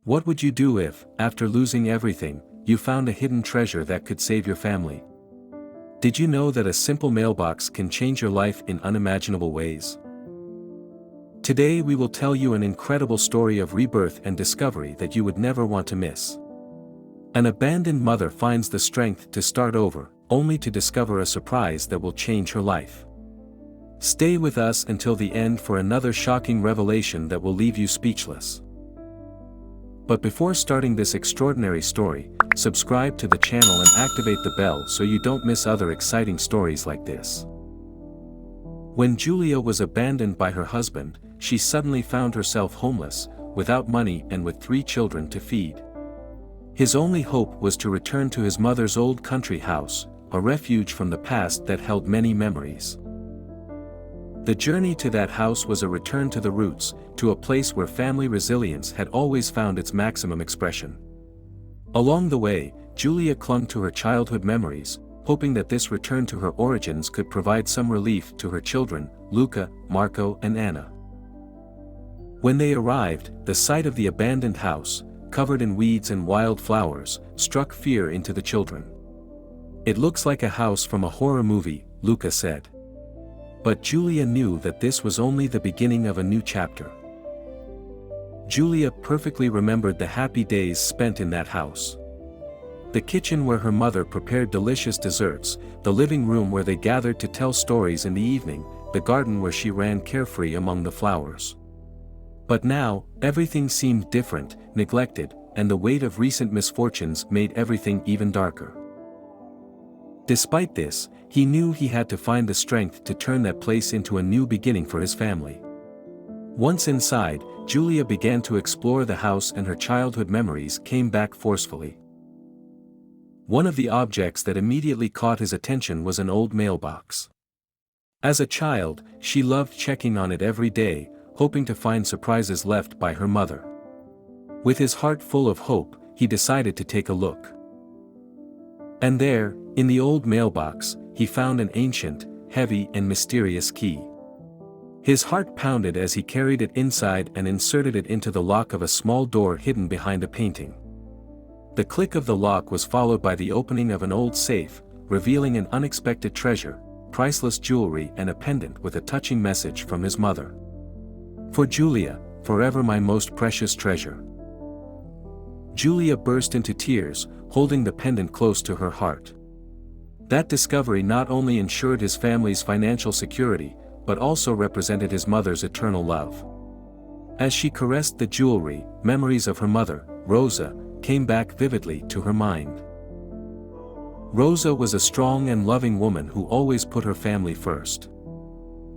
What would you do if, after losing everything, you found a hidden treasure that could save your family? Did you know that a simple mailbox can change your life in unimaginable ways? Today we will tell you an incredible story of rebirth and discovery that you would never want to miss. An abandoned mother finds the strength to start over, only to discover a surprise that will change her life. Stay with us until the end for another shocking revelation that will leave you speechless. But before starting this extraordinary story, subscribe to the channel and activate the bell so you don't miss other exciting stories like this. When Giulia was abandoned by her husband, she suddenly found herself homeless, without money and with 3 children to feed. His only hope was to return to his mother's old country house, a refuge from the past that held many memories. The journey to that house was a return to the roots, to a place where family resilience had always found its maximum expression. Along the way, Giulia clung to her childhood memories, hoping that this return to her origins could provide some relief to her children, Luca, Marco and Anna. When they arrived, the sight of the abandoned house, covered in weeds and wild flowers, struck fear into the children. "It looks like a house from a horror movie," Luca said. But Giulia knew that this was only the beginning of a new chapter. Giulia perfectly remembered the happy days spent in that house. The kitchen where her mother prepared delicious desserts, the living room where they gathered to tell stories in the evening, the garden where she ran carefree among the flowers. But now, everything seemed different, neglected, and the weight of recent misfortunes made everything even darker. Despite this, he knew he had to find the strength to turn that place into a new beginning for his family. Once inside, Giulia began to explore the house and her childhood memories came back forcefully. One of the objects that immediately caught his attention was an old mailbox. As a child, she loved checking on it every day, hoping to find surprises left by her mother. With his heart full of hope, he decided to take a look. And there, in the old mailbox, he found an ancient, heavy and mysterious key. His heart pounded as he carried it inside and inserted it into the lock of a small door hidden behind a painting. The click of the lock was followed by the opening of an old safe, revealing an unexpected treasure, priceless jewelry and a pendant with a touching message from his mother. "For Giulia, forever my most precious treasure." Giulia burst into tears, holding the pendant close to her heart. That discovery not only ensured his family's financial security, but also represented his mother's eternal love. As she caressed the jewelry, memories of her mother, Rosa, came back vividly to her mind. Rosa was a strong and loving woman who always put her family first.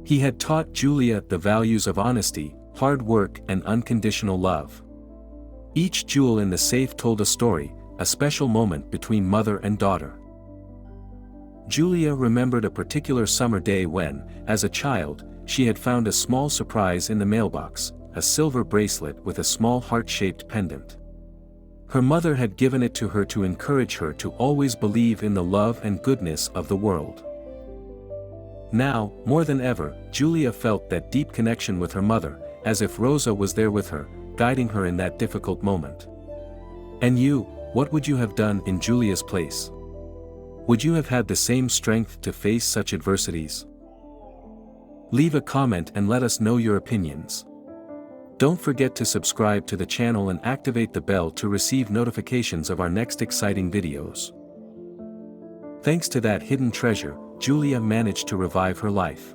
He had taught Giulia the values of honesty, hard work and unconditional love. Each jewel in the safe told a story, a special moment between mother and daughter. Giulia remembered a particular summer day when, as a child, she had found a small surprise in the mailbox, a silver bracelet with a small heart-shaped pendant. Her mother had given it to her to encourage her to always believe in the love and goodness of the world. Now, more than ever, Giulia felt that deep connection with her mother, as if Rosa was there with her, guiding her in that difficult moment. And you, what would you have done in Giulia's place? Would you have had the same strength to face such adversities? Leave a comment and let us know your opinions. Don't forget to subscribe to the channel and activate the bell to receive notifications of our next exciting videos. Thanks to that hidden treasure, Giulia managed to revive her life.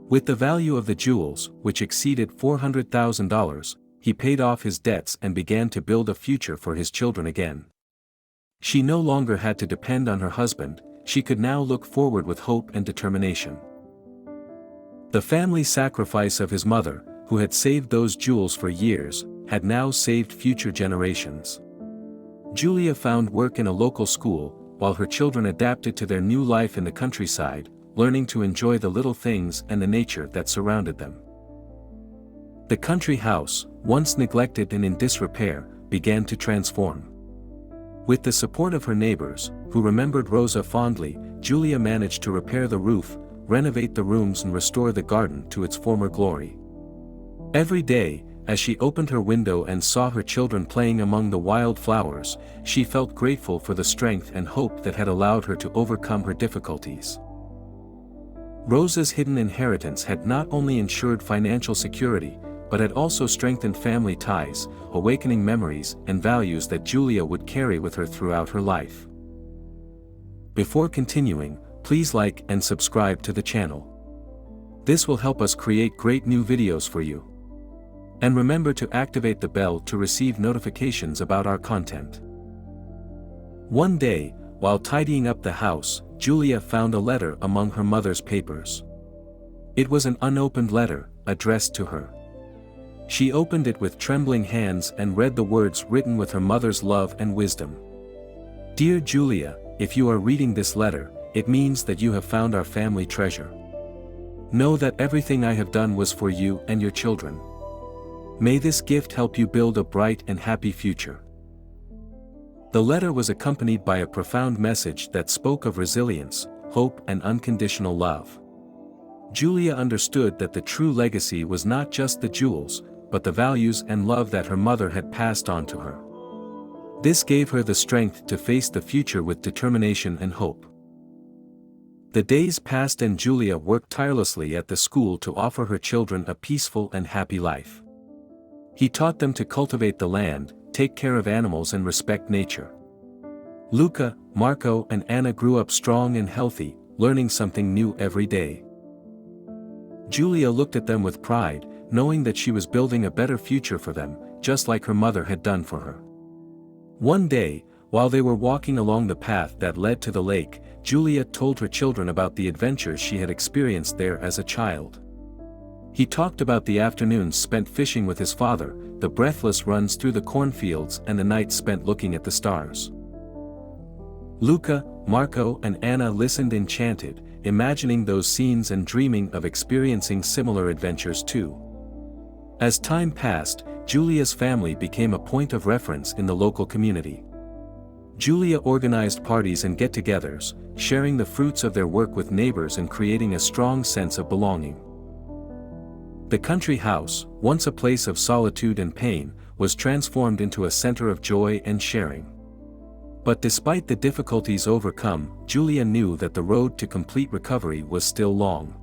With the value of the jewels, which exceeded $400,000, he paid off his debts and began to build a future for his children again. She no longer had to depend on her husband, she could now look forward with hope and determination. The family sacrifice of his mother, who had saved those jewels for years, had now saved future generations. Giulia found work in a local school, while her children adapted to their new life in the countryside, learning to enjoy the little things and the nature that surrounded them. The country house, once neglected and in disrepair, began to transform. With the support of her neighbors, who remembered Rosa fondly, Giulia managed to repair the roof, renovate the rooms and restore the garden to its former glory. Every day, As she opened her window and saw her children playing among the wild flowers, she felt grateful for the strength and hope that had allowed her to overcome her difficulties. Rosa's hidden inheritance had not only ensured financial security, but had also strengthened family ties, awakening memories and values that Giulia would carry with her throughout her life. Before continuing, please like and subscribe to the channel. This will help us create great new videos for you. And remember to activate the bell to receive notifications about our content. One day, while tidying up the house, Giulia found a letter among her mother's papers. It was an unopened letter, addressed to her. She opened it with trembling hands and read the words written with her mother's love and wisdom. "Dear Giulia, if you are reading this letter, it means that you have found our family treasure. Know that everything I have done was for you and your children. May this gift help you build a bright and happy future." The letter was accompanied by a profound message that spoke of resilience, hope and unconditional love. Giulia understood that the true legacy was not just the jewels, but the values and love that her mother had passed on to her. This gave her the strength to face the future with determination and hope. The days passed and Giulia worked tirelessly at the school to offer her children a peaceful and happy life. He taught them to cultivate the land, take care of animals and respect nature. Luca, Marco and Anna grew up strong and healthy, learning something new every day. Giulia looked at them with pride, knowing that she was building a better future for them, just like her mother had done for her. One day, while they were walking along the path that led to the lake, Giulia told her children about the adventures she had experienced there as a child. He talked about the afternoons spent fishing with his father, the breathless runs through the cornfields and the nights spent looking at the stars. Luca, Marco and Anna listened enchanted, imagining those scenes and dreaming of experiencing similar adventures too. As time passed, Giulia's family became a point of reference in the local community. Giulia organized parties and get-togethers, sharing the fruits of their work with neighbors and creating a strong sense of belonging. The country house, once a place of solitude and pain, was transformed into a center of joy and sharing. But despite the difficulties overcome, Giulia knew that the road to complete recovery was still long.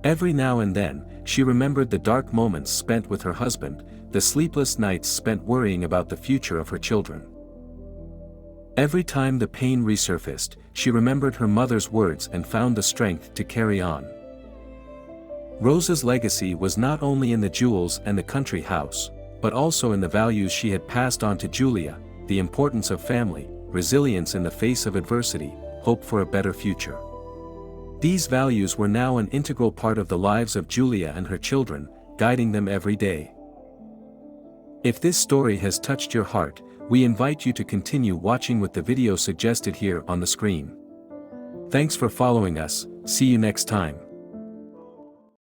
Every now and then, she remembered the dark moments spent with her husband, the sleepless nights spent worrying about the future of her children. Every time the pain resurfaced, she remembered her mother's words and found the strength to carry on. Rosa's legacy was not only in the jewels and the country house, but also in the values she had passed on to Giulia: the importance of family, resilience in the face of adversity, hope for a better future. These values were now an integral part of the lives of Giulia and her children, guiding them every day. If this story has touched your heart, we invite you to continue watching with the video suggested here on the screen. Thanks for following us, see you next time.